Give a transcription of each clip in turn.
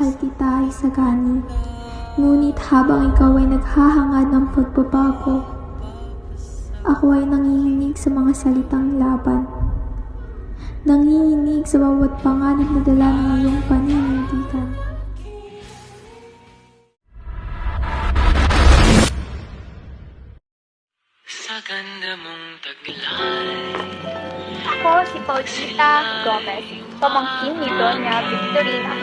mahal kita, Isagani. Ngunit habang ikaw ay naghahangad ng pagbabago, ako ay nanginginig sa mga salitang laban. Nanginginig sa bawat panganib na dala ng iyong paninindigan. Sa ganda mong taglay. Ako si Paulita Gomez, pamangkin ni Doña Victorina.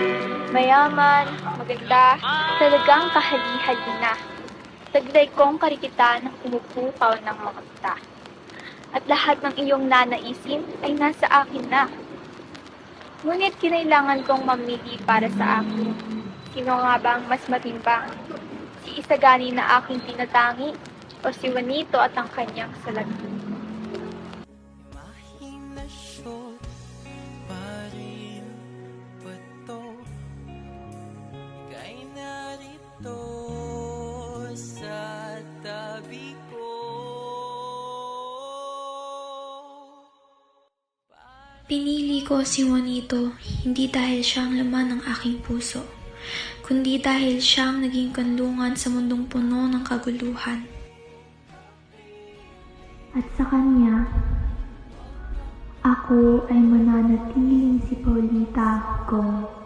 Mayaman, maganda, talagang kahali-halina. Taglay kong karikitan ng umupukaw ng mga mata. At lahat ng iyong nanaisin ay nasa akin na. Ngunit kinailangan kong mamili para sa akin. Sino nga bang mas matimbang? Si Isagani na aking tinatangi o si Juanito at ang kanyang salapi? Imahinasyon pa rin ba to? Ika'y narito sa tabi ko. Pinili ko si Juanito hindi dahil siya ang laman ng aking puso, kundi dahil siya ang naging kanlungan sa mundong puno ng kaguluhan. At sa kanya, ako ay mananatiling si Paulita Gomez.